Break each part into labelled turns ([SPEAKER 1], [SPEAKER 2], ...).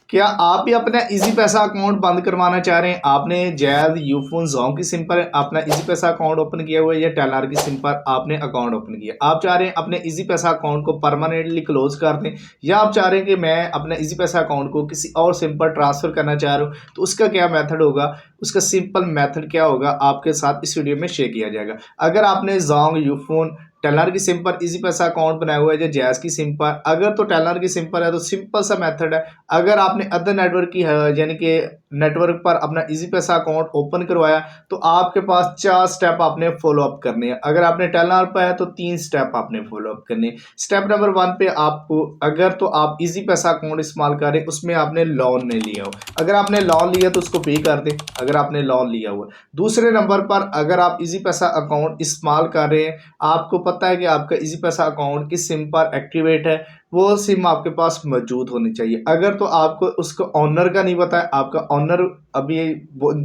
[SPEAKER 1] क्या आप भी अपना इजी पैसा अकाउंट बंद करवाना चाह रहे हैं? आपने जैज़, यूफोन, ज़ोंग की सिम पर अपना इजी पैसा अकाउंट ओपन किया हुआ है या टेलर की सिम पर आपने अकाउंट ओपन किया। आप चाह रहे हैं अपने इजी पैसा अकाउंट को परमानेंटली क्लोज कर दें, या आप चाह रहे हैं कि मैं अपना इजी पैसा अकाउंट को किसी और सिम पर ट्रांसफर करना चाह रहा हूँ, तो उसका क्या मेथड होगा, उसका सिंपल मेथड क्या होगा, आपके साथ इस वीडियो में शेयर किया जाएगा। अगर आपने ज़ोंग, यूफोन, टेलर की सिम पर इजी पैसा अकाउंट बनाया हुआ है या जैज की सिम पर, अगर तो टेलर की सिम पर है तो सिंपल सा मेथड है। अगर आपने अदर नेटवर्क की यानी कि नेटवर्क पर अपना इजी पैसा अकाउंट ओपन करवाया, तो आपके पास 4 स्टेप आपने फॉलो अप करने हैं। अगर आपने टेलर पर है तो 3 स्टेप आपने फॉलो अप करने हैं। स्टेप नंबर 1 पे आपको, अगर तो आप इजी पैसा अकाउंट इस्तेमाल करें, उसमें आपने लोन नहीं लिया हो, अगर आपने लोन लिया तो उसको पे कर दें, अगर आपने लोन लिया हुआ। दूसरे नंबर पर, अगर आप इजी पैसा अकाउंट इस्तेमाल कर रहे हैं, आपको पता है कि आपका इजी पैसा अकाउंट किस सिम पर एक्टिवेट है, वो सिम आपके पास मौजूद होनी चाहिए। अगर तो आपको उसको ऑनर का नहीं पता है, आपका ऑनर अभी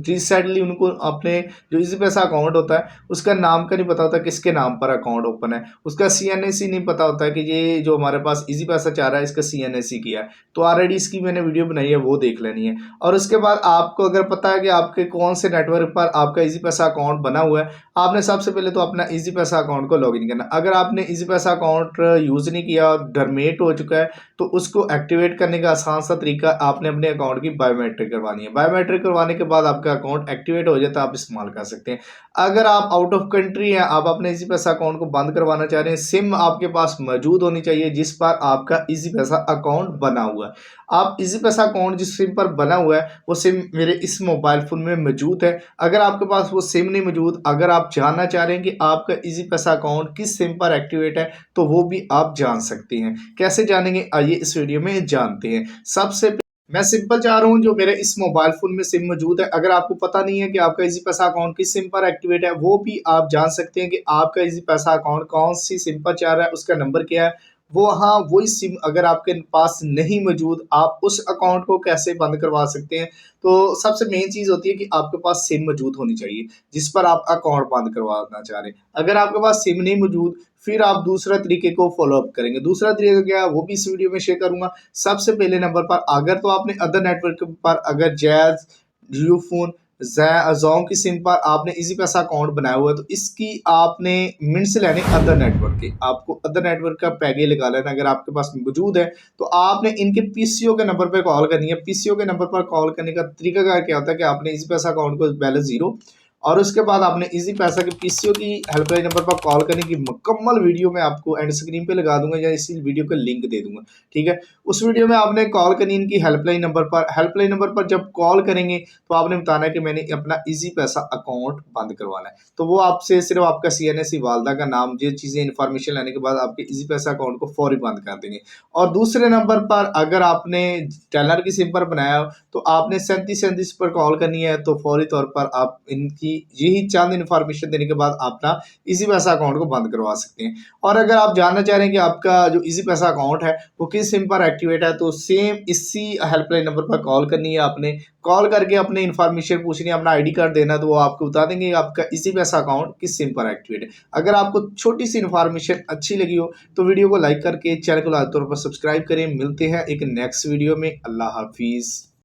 [SPEAKER 1] रिसेंटली उनको अपने जो इजी पैसा अकाउंट होता है उसका नाम का नहीं पता होता, किसके नाम पर अकाउंट ओपन है, उसका सीएनएसी नहीं पता होता है कि ये जो हमारे पास इजी पैसा चाह रहा है इसका सीएनएसी किया है, तो ऑलरेडी इसकी मैंने वीडियो बनाई है, वो देख लेनी है। और उसके बाद आपको अगर पता है कि आपके कौन से नेटवर्क पर आपका इजी पैसा अकाउंट बना हुआ है, आपने सबसे पहले तो अपना इजी पैसा अकाउंट को लॉगिन करना। अगर आपने इजी पैसा अकाउंट यूज नहीं किया, डरमेट हो चुका है, तो उसको एक्टिवेट करने का आसान सा तरीका, आपने अपने अकाउंट की बायोमेट्रिक करवानी है। बायोमेट्रिक करवाने के बाद आपका अकाउंट एक्टिवेट हो जाता है, आप इस्तेमाल कर सकते हैं। अगर आप आउट ऑफ कंट्री हैं, आप अपने इजी पैसा अकाउंट को बंद करवाना चाह रहे हैं, सिम आपके पास मौजूद होनी चाहिए जिस पर आपका इजी पैसा अकाउंट बना हुआ है। आप इजी पैसा अकाउंट जिस सिम पर बना हुआ है वो सिम मेरे इस मोबाइल फोन में मौजूद है। अगर आपके पास वो सिम नहीं मौजूद, अगर आप जानना चाह रहे हैं कि आपका इजी पैसा अकाउंट किस सिम पर एक्टिवेट है, तो वो भी आप जान सकते हैं। कैसे जानेंगे, आइए इस वीडियो में जानते हैं। सबसे मैं सिंपल चाह रहा हूँ, जो मेरे इस मोबाइल फोन में सिम मौजूद है, अगर आपको पता नहीं है कि आपका इजी पैसा अकाउंट किस सिम पर एक्टिवेट है, वो भी आप जान सकते हैं कि आपका इजी पैसा अकाउंट कौन सी सिम पर चल रहा है, उसका नंबर क्या है। वो हाँ, वही सिम अगर आपके पास नहीं मौजूद, आप उस अकाउंट को कैसे बंद करवा सकते हैं। तो सबसे मेन चीज़ होती है कि आपके पास सिम मौजूद होनी चाहिए जिस पर आप अकाउंट बंद करवाना चाह रहे हैं। अगर आपके पास सिम नहीं मौजूद, फिर आप दूसरा तरीके को फॉलो अप करेंगे। दूसरा तरीका क्या है, वो भी इस वीडियो में शेयर करूंगा। सबसे पहले नंबर पर, अगर तो आपने अदर नेटवर्क पर, अगर जैज, जियोफोन, ज़ोंग की सिम पर आपने इजी पैसा अकाउंट बनाया हुआ है, तो इसकी आपने मिनट्स लेने अदर नेटवर्क के, आपको अदर नेटवर्क का पैगे लगा लेना। अगर आपके पास मौजूद है तो आपने इनके पीसीओ के नंबर पर कॉल करनी है। पीसीओ के नंबर पर कॉल करने का तरीका क्या होता है कि आपने इजी पैसा अकाउंट को बैलेंस जीरो, और उसके बाद आपने इजी पैसा के पीसीओ की हेल्पलाइन नंबर पर कॉल करने की मुकम्मल वीडियो मैं आपको एंड स्क्रीन पे लगा दूंगा या इसी वीडियो का लिंक दे दूंगा। ठीक है, उस वीडियो में आपने कॉल करनी इनकी हेल्पलाइन नंबर पर। हेल्पलाइन नंबर पर जब कॉल करेंगे तो आपने बताना है कि मैंने अपना इजी पैसा अकाउंट बंद करवाना है, तो वो आपसे सिर्फ आपका सीएनएसी, वालदा का नाम, ये चीज़ें इन्फॉर्मेशन लेने के बाद आपके इजी पैसा अकाउंट को फौरी बंद कर देंगे। और दूसरे नंबर पर, अगर आपने टेलर की सिम पर बनाया हो, तो आपने 3737 पर कॉल करनी है, तो फौरी तौर पर आप इनकी यही चंद इन्फॉर्मेशन देने के बाद अपना इजी पैसा अकाउंट को बंद करवा सकते हैं। और अगर आप जानना चाह रहे हैं कि आपका जो इजी पैसा अकाउंट है वो किस सिम पर एक्टिवेट है, तो सेम इसी हेल्पलाइन नंबर पर कॉल करनी है। आपने कॉल करके अपने इन्फॉर्मेशन पूछनी है, अपना आईडी कार्ड देना, तो वो आपको बता देंगे आपका इजी पैसा अकाउंट किस सिम पर एक्टिवेट है। अगर आपको छोटी सी इन्फॉर्मेशन अच्छी लगी हो तो वीडियो को लाइक करके चैनल को लाजमी तौर पर सब्सक्राइब करें। मिलते हैं एक नेक्स्ट वीडियो में। अल्लाह हाफिज़।